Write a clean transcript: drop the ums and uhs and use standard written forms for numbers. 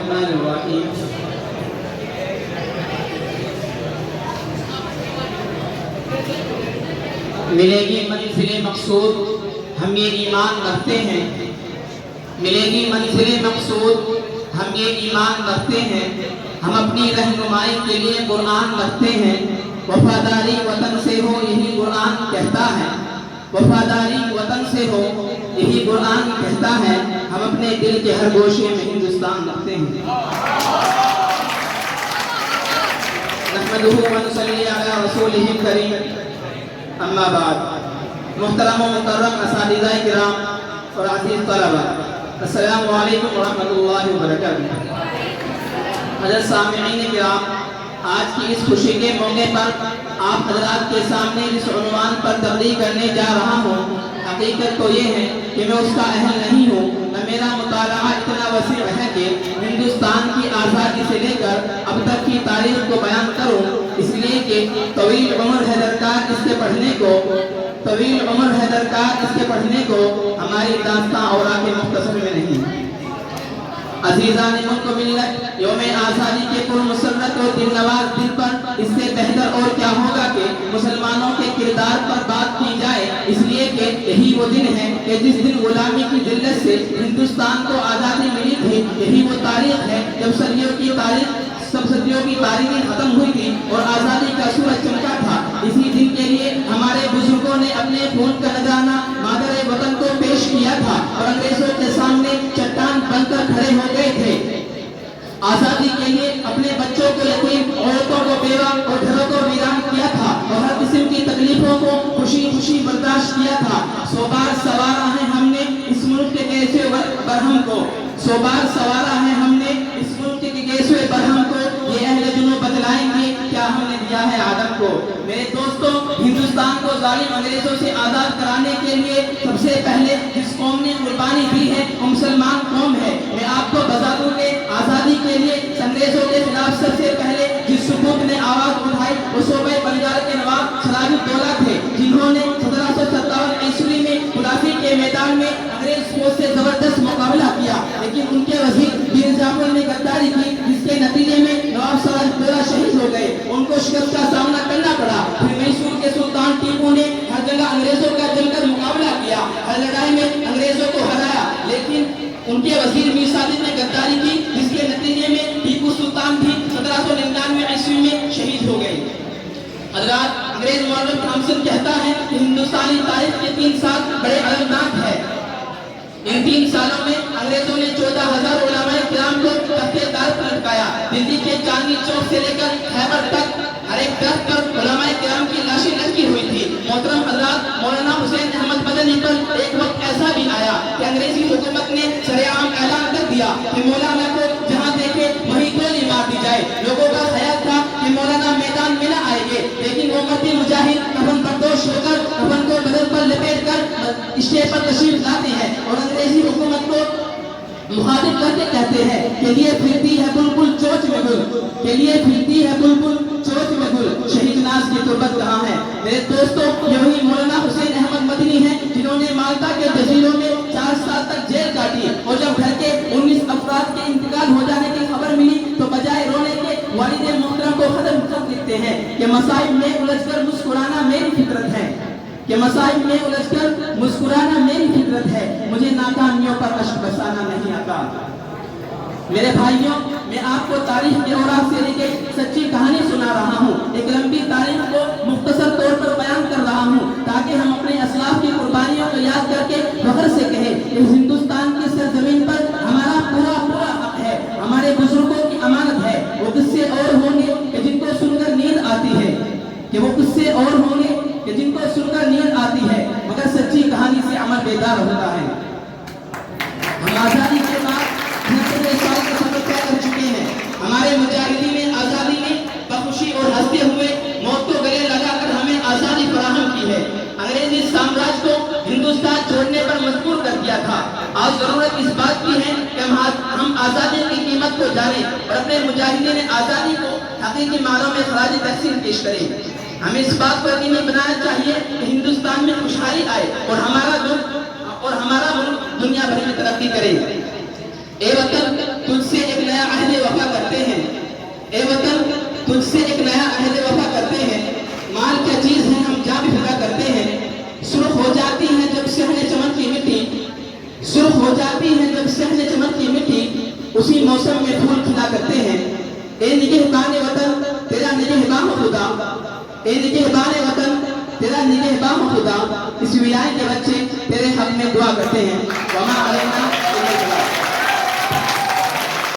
الرحمن الرحیم. ملے گی منزل مقصود ہم یہ ایمان رکھتے ہیں. ملے گی منزل مقصود ہم یہ ایمان رکھتے ہیں. ہم اپنی رہنمائی کے لیے قرآن رکھتے ہیں. وفاداری وطن سے ہو یہی قرآن کہتا ہے. وفاداری وطن سے ہو یہی قرآن کہتا ہے. ہم اپنے دل کے ہر گوشے میں ہندوستان رکھتے ہیں. نحمدہ ونصلی علی رسولہ الکریم. اما بعد. محترم و مکرم اساتذہ کرام اور عزیز طلبہ، السلام علیکم ورحمۃ اللہ وبرکاتہ. حضرت سامعین کرام، آج کی اس خوشی کے موقع پر آپ حضرات کے سامنے اس عنوان پر تقریر کرنے جا رہا ہوں. حقیقت تو یہ ہے کہ میں اس کا اہل نہیں ہوں، نہ میرا مطالعہ اتنا وسیع ہے کہ ہندوستان کی آزادی سے لے کر اب تک کی تاریخ کو بیان کروں. اس لیے کہ طویل عمر ہے درکار اس کے پڑھنے کو ہماری داستان اور آگے مختصر میں نہیں. عزیزان ملک و ملت، یوم آزادی کے پر مسرت اور دل نواز دن پر اس سے بہتر اور کیا ہوگا کہ مسلمانوں کے کردار پر بات کی جائے. اس لیے کہ یہی وہ دن ہے کہ جس دن غلامی کی ذلت سے ہندوستان کو آزادی ملی تھی. یہی وہ تاریخ ہے جب صدیوں کی تاریخی ختم ہوئی تھی اور آزادی کا سورج چمکا تھا. اسی دن کے لیے ہمارے بزرگوں نے اپنے خون کا نذرانہ مادر وطن کو پیش کیا تھا اور انگریزوں کے سامنے چٹان بن کر کھڑے ہو گئے تھے. آزادی کے لیے اپنے بچوں کو یتیم، عورتوں کو بیوہ اور گھروں کو ویران کیا تھا اور ہر قسم کی تکلیفوں کو خوشی خوشی برداشت کیا تھا. 100 بار سوارا ہے ہم نے اس ملک کے کیسے برہم کو. 100 بار سوارا ہے ہم نے اس ملک کے کیسے برہم کو. یہ اہل جنوں بتلائیں گے کیا ہم نے دیا ہے آدم کو. میرے دوستوں، ہندوستان کو ظالم انگریزوں سے آزاد کرانے کے لیے سب سے پہلے جس قوم نے قربانی دی ہے وہ مسلمان قوم ہے. میں آپ کو بتا دوں کہ آزادی کے لیے انگریزوں کے خلاف سب سے پہلے جس سکوت نے آواز اٹھائی وہ صوبہ بنگال کے نواب سراج الدولہ تھے، جنہوں نے 1757 عیسوی میں پلافی کے میدان میں انگریز فوج سے زبردست مقابلہ کیا. لیکن ان کے وزیر میر جعفر نے غداری کی، جس کے نتیجے میں نواب سراج الدولہ شہید ہو گئے. ان کو شکست کا سامنا کرنا پڑا. پھر میسور کے سلطان ٹیپو نے ہر جگہ انگریزوں کا جم کر مقابلہ کیا، ہر لڑائی میں انگریزوں کو ہرایا. لیکن ان کے وزیر میر صادق نے غداری کی، جس کے نتیجے میں ٹیپو سلطان بھی 1799 عیسوی میں شہید ہو گئے. حضرات، انگریز مورخ تھامسن کہتا ہے کہ ہندوستانی تاریخ کے 3 سال بڑے المناک ہے. ان 3 سالوں میں انگریزوں نے 14,000 علماء کرام کو تختے دار پر لٹکایا. دلی کے چاندنی چوک سے لے کر خیبر تک ہر ایک درخت پر علماء کرام کی لاشیں لٹکی ہوئی تھی. محترم حضرات، مولانا حسین احمد مدنی پر ایک وقت ایسا بھی آیا کہ انگریزی حکومت نے سرعام اعلان کر دیا کہ مولانا کو جہاں دیکھے وہیں گولی مار دی جائے. لوگوں کا خیال تھا کہ مولانا میدان میں نہ آئیں گے، لیکن وہ مرد مجاہد کفن پردوش ہو کر کفن کو بدن پر لپیٹ کر اسٹیج پر تشریف لاتے ہیں اور انگریزی حکومت کو مخاطب کرتے کہتے ہیں کہ لیے پھرتی ہے بلبل چوچ میں گل، کہ لیے پھرتی ہے بلبل چوچ میں گل، شہید ناز کی تربت کہاں ہے. میرے دوستوں، یہ وہی مولانا حسین احمد مدنی ہیں جنہوں نے مالٹا کے جزیروں میں 4 سال تک جیل کاٹی اور جب گھر کے 19 افراد کے انتقال ہو جانے کی خبر ملی تو بجائے رونے کے والد محترم کو خط لکھتے ہیں کہ مصائب میں الجھ کر مسکرانا میری فطرت ہے، کہ مصائب میں الجھ کر مسکرانا میری فطرت ہے، مجھے ناکامیوں پر اشک برسانا نہیں آتا. میرے بھائیوں، میں آپ کو تاریخ کے اوراق سے لے کے سچی کہانی سنا رہا ہوں. ایک لمبی تاریخ کو مختصر طور پر بیان کر رہا ہوں تاکہ ہم اپنے اسلاف کی قربانیوں کو یاد کر کے فخر سے کہیں کہ ہندوستان کی سرزمین پر ہمارا پورا حق ہے. ہمارے بزرگوں کی امانت ہے. وہ قصے اور ہوں گے کہ جن کو سن کر نیند آتی ہے، کہ وہ قصے اور ہوں گے کہ جن کو سن کر نیند آتی ہے، مگر سچی کہانی سے عمل بیدار ہوتا ہے. ہم آزادی کے بعد 70 سال کا سفر طے کر چکے ہیں. ہمارے مجاہدین نے آزادی میں بخوشی اور ہنستے ہوئے موت کو گلے لگا کر ہمیں آزادی فراہم کی ہے. انگریزی سامراج کو ہندوستان چھوڑنے پر مجبور کر دیا تھا. آج ضرورت اس بات کی ہے کہ ہم آزادی کی قیمت کو جانیں اور اپنے مجاہدین آزادی کو حقیقی معنوں میں خراج تحسین پیش کریں. ہمیں اس بات کو یقینی بنانا چاہیے کہ ہندوستان میں خوشحالی آئے اور ہمارا ملک دنیا بھر میں ترقی کرے. اے وطن، تجھ سے ایک نیا اس سے ایک نیا عہد وفا کرتے ہیں. مال کیا چیز ہے ہم جا بھی پھکا کرتے ہیں. سرخ ہو جاتی ہے جب صحن چمن کی مٹی, سرخ ہو جاتی ہے جب صحن چمن کی مٹی, اسی موسم میں پھول کھلا کرتے ہیں. اے نگہبان وطن تیرا نگہباں خدا, اے نگہبان وطن تیرا نگہباں خدا, اس ولایت کے بچے تیرے حق میں دعا کرتے ہیں. وما علینا